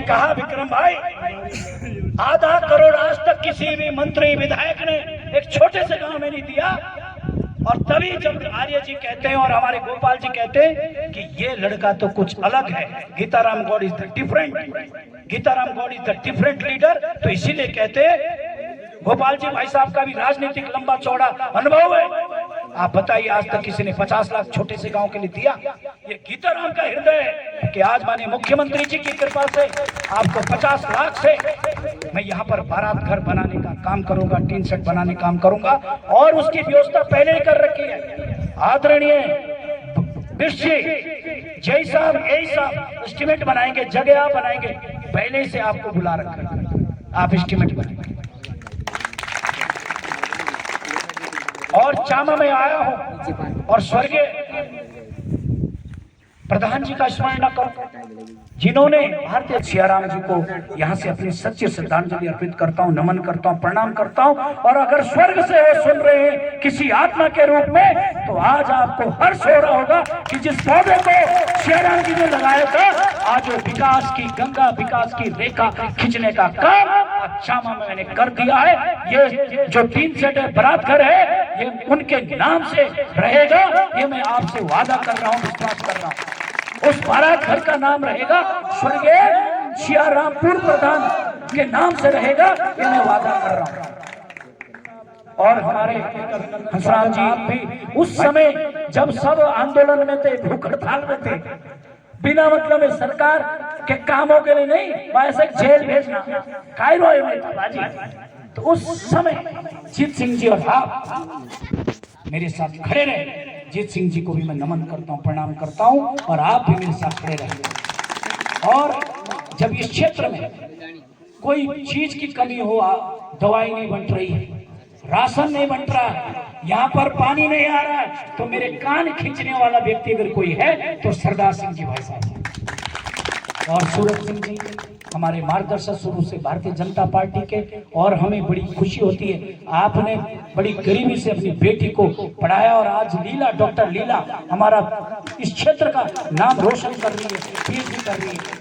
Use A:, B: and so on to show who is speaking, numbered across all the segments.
A: कहा विक्रम भाई, आधा करोड़ आज तक किसी भी मंत्री विधायक ने एक छोटे से गांव में नहीं दिया। और तभी जब आर्य जी कहते हैं और हमारे गोपाल जी कहते हैं कि ये लड़का तो कुछ अलग है, Geetaram Gaur is the different, Geetaram Gaur is the different leader, तो इसीलिए कहते हैं गोपाल जी भाई साहब का भी राजनीतिक लंबा चौड़ा अनुभव है। आप बताइए आज तक किसी ने 50 लाख छोटे से गांव के लिए दिया? ये गीताराम का हृदय है कि आज माननीय मुख्यमंत्री जी की कृपा से आपको 50 लाख से मैं यहाँ पर बारात घर बनाने का काम करूंगा, टीन सेट बनाने का काम करूंगा, और उसकी व्यवस्था पहले ही कर रखी है। आदरणीय जय साहब यही साहब एस्टिमेट बनाएंगे, जगह आप बनाएंगे, पहले से आपको बुला रखा है, आप एस्टिमेट बनाएंगे। और चामा में आया हूं और स्वर्गीय प्रधान जी का स्मरण न करो, जिन्होंने भारतीय सियाराम जी को यहाँ से अपनी सच्ची श्रद्धांजलि अर्पित करता हूँ, नमन करता हूँ, प्रणाम करता हूँ। और अगर स्वर्ग से वो सुन रहे हैं किसी आत्मा के रूप में, तो आज आपको हर्ष हो रहा होगा कि जिस पौधे को सियाराम जी ने लगाया था, आज वो विकास की गंगा, विकास की रेखा खींचने का काम चामा में मैंने कर दिया है। ये जो टीन सेट है, बारात घर है, ये उनके नाम से रहेगा, ये मैं आपसे वादा कर रहा हूँ, विश्वास कर रहा हूँ। उस बारात घर का नाम रहेगा स्वर्गीय सियारामपुर प्रधान के नाम से रहेगा, ये मैं वादा कर रहा हूँ। और हमारे हंसराज जी भी उस समय जब सब आंदोलन में थे, भूख हड़ताल में थे, बिना मतलब में सरकार के कामों के लिए नहीं, वैसे जेल भेजना कायरो में था बाजी। तो उस समय जीत सिंह जी और आप मेरे साथ खड़े रहे। जीत सिंह जी को भी मैं नमन करता हूं, प्रणाम करता हूं, और आप भी मेरे साथ खड़े रहे। और जब इस क्षेत्र में कोई चीज की कमी हो, दवाई नहीं बंट रही है, राशन नहीं बंट रहा है, यहाँ पर पानी नहीं आ रहा है, तो मेरे कान खींचने वाला व्यक्ति अगर कोई है तो सरदार सिंह जी भाई साहब और सूरज सिंह जी हमारे मार्गदर्शक शुरू से भारतीय जनता पार्टी के। और हमें बड़ी खुशी होती है, आपने बड़ी गरीबी से अपनी बेटी को पढ़ाया, और आज लीला, डॉक्टर लीला हमारा इस क्षेत्र का नाम रोशन कर रही है, पीएचडी कर रही है।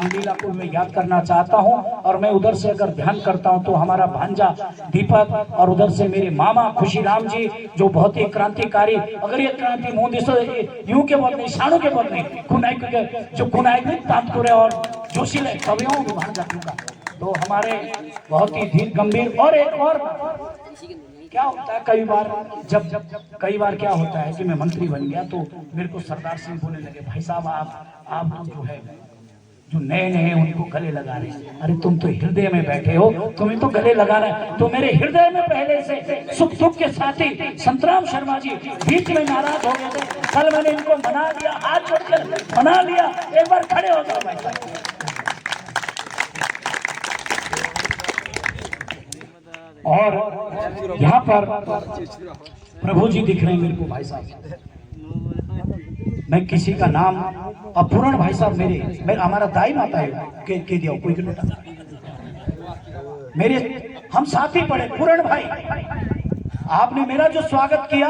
A: लीला को मैं याद करना चाहता हूं। और मैं उधर से अगर ध्यान करता हूं तो हमारा भांजा दीपक, और उधर से मेरे मामा खुशीराम जी, जो बहुत ही क्रांतिकारी, अगर ये क्रांति मोदी से यूं के बोल नहीं, शानों के बोल नहीं, कुनायक के जो कुनायक तांतपुरे और जोशीले कवियों भांजा का, तो हमारे बहुत ही धीर गंभीर। और एक और क्या होता है, कई बार क्या होता है कि मैं मंत्री बन गया तो मेरे को सरदार सिंह बोलने लगे, भाई साहब आप तो जो है जो नए नए उनको गले लगा रहे हैं। अरे तुम तो हृदय में बैठे हो, तुम्हें तो गले लगाना है। तो मेरे हृदय में पहले से सुख दुख के साथी संतराम शर्मा जी बीच में नाराज हो गए थे, कल मैंने इनको मना लिया, हाथ जोड़कर मना लिया। एक बार खड़े हो जाओ भाई साहब। और यहाँ पर प्रभु जी दिख रहे हैं मेरे को भाई साहब, मैं किसी का नाम, अब पूर्ण भाई साहब मेरे हमारा दाई माता है के दिया कोई मेरे हम साथी पड़े पूर्ण भाई, आपने मेरा जो स्वागत किया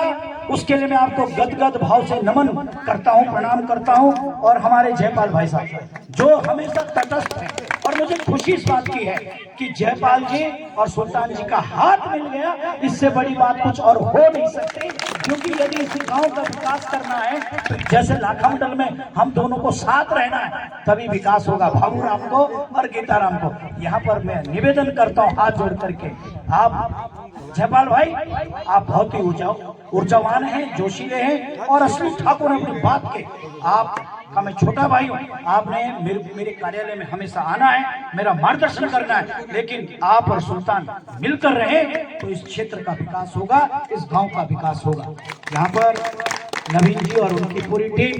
A: उसके लिए मैं आपको गदगद भाव से नमन करता हूं, प्रणाम करता हूं। और हमारे जयपाल भाई साहब जो हमेशा तटस्थ है, और मुझे खुशी इस बात की है कि जयपाल जी और सुल्तान जी का हाथ मिल गया, इससे बड़ी बात कुछ और हो नहीं सकती। क्योंकि यदि इस गांव का विकास करना है तो जैसे लाखामंडल में हम दोनों को साथ रहना है, तभी विकास होगा, भावुराम को और गीताराम को। यहाँ पर मैं निवेदन करता हूँ हाथ जोड़ करके, आप जयपाल भाई आप बहुत ही ऊर्जावान हैं, जोशीले हैं, और असली ठाकुर हैं अपनी बात के। आप का मैं छोटा भाई हूँ, आपने मेरे कार्यालय में हमेशा आना है, मेरा मार्गदर्शन करना है, लेकिन आप और सुल्तान मिलकर रहे तो इस क्षेत्र का विकास होगा, इस गांव का विकास होगा। यहाँ पर नवीन जी और उनकी पूरी टीम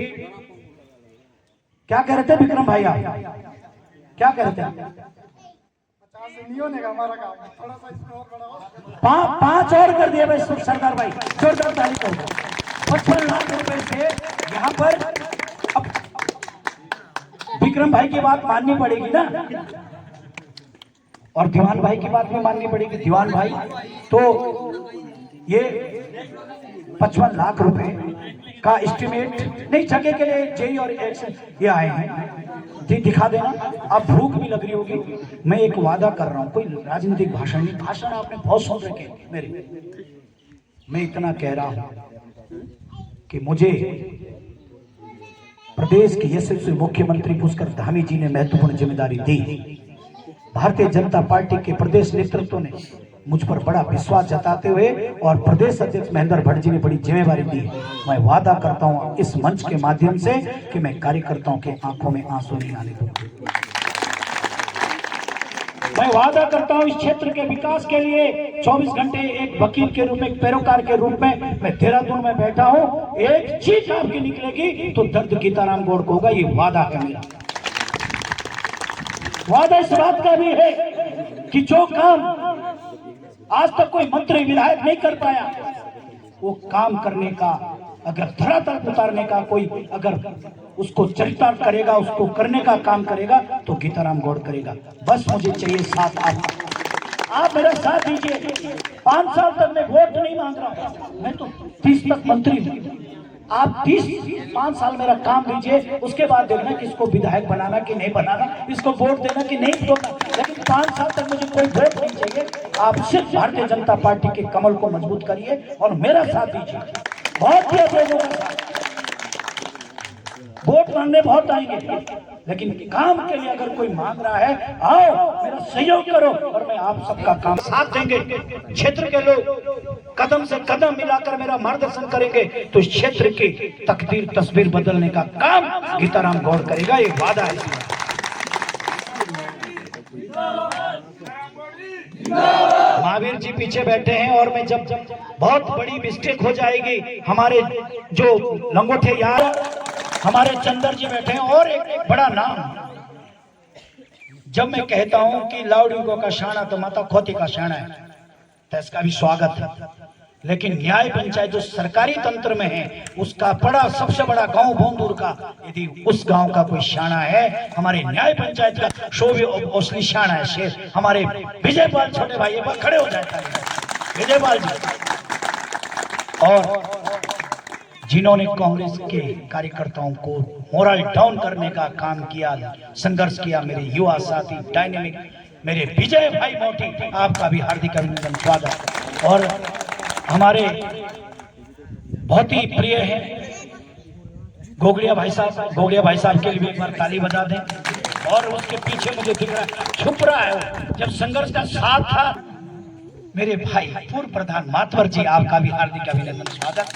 A: क्या कह रहे थे विक्रम भाई, आप क्या कह रहे थे?
B: थोड़ा सा
A: 5 और कर दिया भाई सरदार भाई, जोरदार ताली कर दो। 55 लाख रुपए से यहाँ पर अब विक्रम भाई की बात माननी पड़ेगी ना, और दीवान भाई की बात भी माननी पड़ेगी। दीवान भाई तो ये 55 लाख रुपए का एस्टिमेट नहीं, जगह के लिए जेई और एक्स ये आए हैं, दिखा देना। अब भूख भी लग रही होगी। मैं एक वादा कर रहा हूं, कोई राजनीतिक भाषण नहीं, भाषण आपने बहुत सुन रखे मेरे। मैं इतना कह रहा हूं कि मुझे प्रदेश के यशस्वी मुख्यमंत्री पुष्कर धामी जी ने महत्वपूर्ण जिम्मेदारी दी। भारतीय जनता पार्टी के प्रदेश नेतृत्व ने मुझ पर बड़ा विश्वास जताते हुए और प्रदेश अध्यक्ष महेंद्र भट्ट जी ने बड़ी जिम्मेदारी दी। मैं वादा करता हूं इस मंच के माध्यम से कि मैं कार्यकर्ताओं के आंखों में आंसू नहीं आने दूंगा। मैं वादा करता हूं इस क्षेत्र के विकास के लिए 24 घंटे एक वकील के रूप में, एक पैरोकार के रूप में मैं देहरादून में बैठा हूं। एक चीज आपकी निकलेगी तो दर्द गीताराम गौड़ को होगा, ये वादा है मेरा। वादा इस बात का भी है कि जो काम आज तक कोई मंत्री विधायक नहीं कर पाया, वो काम करने का, अगर धरातल उतारने का कोई अगर उसको चरितार्थ करेगा, उसको करने का काम करेगा तो गीताराम गौड़ करेगा। बस मुझे चाहिए साथ आप मेरा साथ दीजिए। 5 साल तक मैं वोट नहीं मांग रहा हूं, मैं तो 30 तक मंत्री हूं। आप 5 साल मेरा काम दीजिए, उसके बाद देखना कि इसको विधायक बनाना कि नहीं बनाना, इसको वोट देना कि नहीं देना, लेकिन 5 साल तक मुझे कोई वोट नहीं चाहिए। आप सिर्फ भारतीय जनता पार्टी के कमल को मजबूत करिए और मेरा साथ दीजिए। बहुत ही लोगों का साथ, वोट मांगने बहुत आएंगे, लेकिन काम के लिए अगर कोई मांग रहा है, आओ मेरा सहयोग करो और मैं आप सबका काम साथ देंगे। क्षेत्र के लोग कदम से कदम मिलाकर मेरा मार्गदर्शन करेंगे तो इस क्षेत्र की तकदीर तस्वीर बदलने का काम गीताराम गौड़ करेगा, ये वादा है। महावीर जी पीछे बैठे हैं और मैं जब बहुत बड़ी मिस्टेक हो जाएगी, हमारे जो लंगोटे यार हमारे चंदर जी बैठे हैं और एक बड़ा नाम, जब मैं कहता हूं कि लाउडिंगो का शाना तो माता खोती का शाना है, तो इसका भी स्वागत है। लेकिन न्याय पंचायत जो सरकारी तंत्र में है, उसका बड़ा सबसे बड़ा गांव भोंदूर का, यदि उस गांव का कोई शाना है, हमारे न्याय पंचायत का शोभे ओसली शाना है शेर, हमारे विजयपाल छोटे भाई पर खड़े हो जाता है विजयपाल जी। और जिन्होंने कांग्रेस के कार्यकर्ताओं को मोरल डाउन करने का काम किया, संघर्ष किया, मेरे युवा साथी डायनेमिक मेरे विजय भाई मोटी, आपका भी हार्दिक अभिनंदन स्वागत। और हमारे बहुत ही प्रिय हैं गोगड़िया भाई साहब के लिए एक बार ताली बजा दें। और उसके पीछे मुझे दिख रहा है, छुप रहा है, जब संघर्ष का साथ था मेरे भाई पूर्व प्रधान मातवर जी, आपका भी हार्दिक अभिनंदन स्वागत।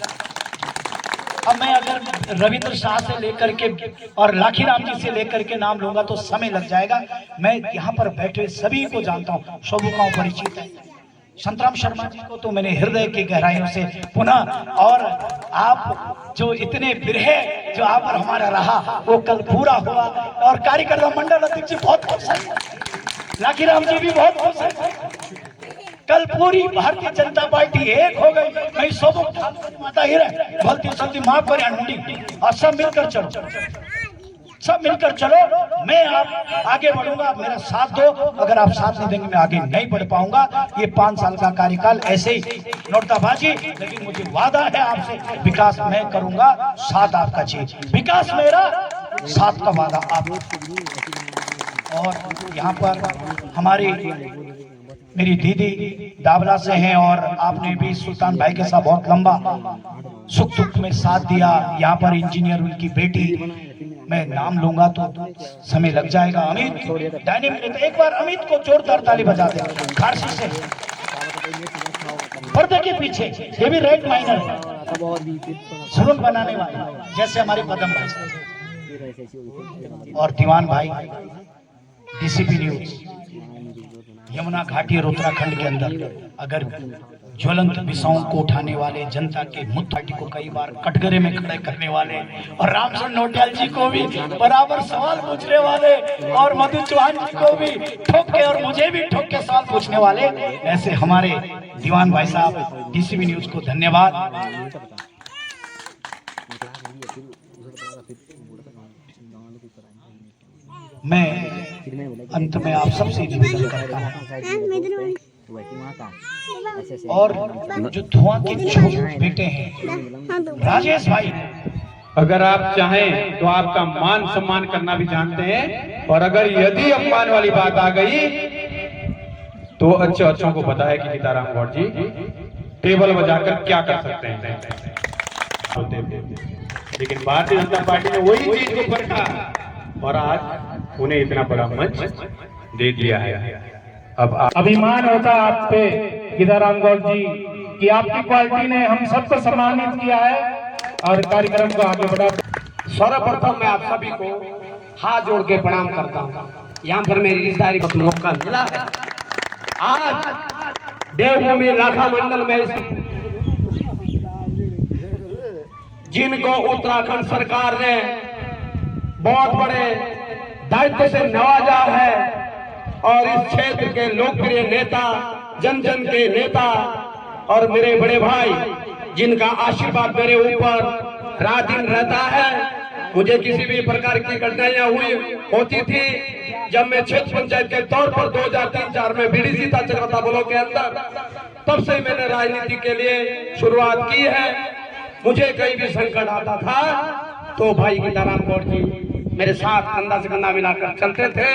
A: अब मैं अगर रविंद्र शाह से लेकर के और लाखीराम जी से लेकर के नाम लूंगा तो समय लग जाएगा। मैं यहाँ पर बैठे सभी को जानता हूँ, सबको परिचित है। संतराम शर्मा जी को तो मैंने हृदय की गहराइयों से पुनः, और आप जो इतने बिरहे जो आप और हमारा रहा वो कल पूरा हुआ। और कार्यकर्ता मंडल अध्यक्ष जी बहुत खुश है, लाखीराम जी भी बहुत खुश है। कल पूरी भारतीय जनता पार्टी एक हो गई। कहीं सब माता ही रहे, गलती सलती माफ करें अंडी, और सब मिलकर चलो, सब मिलकर चलो। मैं आप आगे बढ़ूंगा, आप मेरा साथ दो। अगर आप साथ नहीं देंगे मैं आगे नहीं बढ़ पाऊंगा। ये 5 साल का कार्यकाल ऐसे ही नोटबाजी, लेकिन मुझे वादा है आपसे, विकास मैं करूंगा, साथ आपका चाहिए। विकास मेरा, साथ का वादा आप। और यहाँ पर हमारी मेरी दीदी दावला से हैं और आपने भी सुल्तान भाई के साथ बहुत लंबा सुख दुख में साथ दिया। यहाँ पर इंजीनियर उनकी बेटी, मैं नाम लूंगा तो समय लग जाएगा, अमित डायनेमिक। एक बार अमित को जोरदार ताली बजा दे, खारसी से पर्दे के पीछे, ये भी रेड माइनर सलून बनाने वाले, जैसे हमारे पदम भाई और दीवान भाई, डीसीपी न्यूज यमुना घाटी और उत्तराखंड के अंदर अगर ज्वलंत विषयों को उठाने वाले, जनता के मुद्दे को कई बार कटघरे में खड़े करने वाले, और रामचंद्र नोटियाल जी को भी बराबर सवाल पूछने वाले, और मधु चौहान जी को भी ठोक के और मुझे भी ठोक के सवाल पूछने वाले, ऐसे हमारे दीवान भाई साहब, डीसीबी न्यूज को धन्यवाद। मैं अंत में आप सबसे निवेदन करता हूं और जो धुआं के झोंके बेटे हैं राजेश भाई,
B: अगर आप चाहें तो आपका मान सम्मान करना भी जानते हैं, और अगर यदि अपमान वाली बात आ गई तो अच्छों को पता है कि गीताराम गौड़ जी टेबल बजाकर क्या कर सकते हैं। लेकिन भारतीय जनता पार्टी ने वही चीज को परखा और आज उन्हें इतना बड़ा मंच दे दिया है। अब
C: अभिमान होता आप पे गीताराम गौड़ जी कि आपकी पार्टी ने हम सबको सम्मानित किया है और कार्यक्रम को आगे बढ़ा।
D: सर्वप्रथम मैं आप सभी को हाथ जोड़ के प्रणाम करता हूँ। यहाँ पर मेरी रिश्तेदारी का मौका मिला है। आज देवभूमि लाखा मंडल में जिनको उत्तराखंड सरकार ने बहुत बड़े दायित्व से नवाजा है और इस क्षेत्र के लोकप्रिय नेता, जन जन के नेता और मेरे बड़े भाई जिनका आशीर्वाद मेरे ऊपर रात दिन रहता है। मुझे किसी भी प्रकार की कठिनाइयां होती थी जब मैं क्षेत्र पंचायत के तौर पर 2003-04 में बीडीसी था चक्रता ब्लॉक के अंदर, तब से मैंने राजनीति के लिए शुरुआत की है। मुझे कहीं भी संकट आता था तो भाई गीताराम गौड़ जी मेरे साथ कंधा से कंधा मिलाकर चलते थे।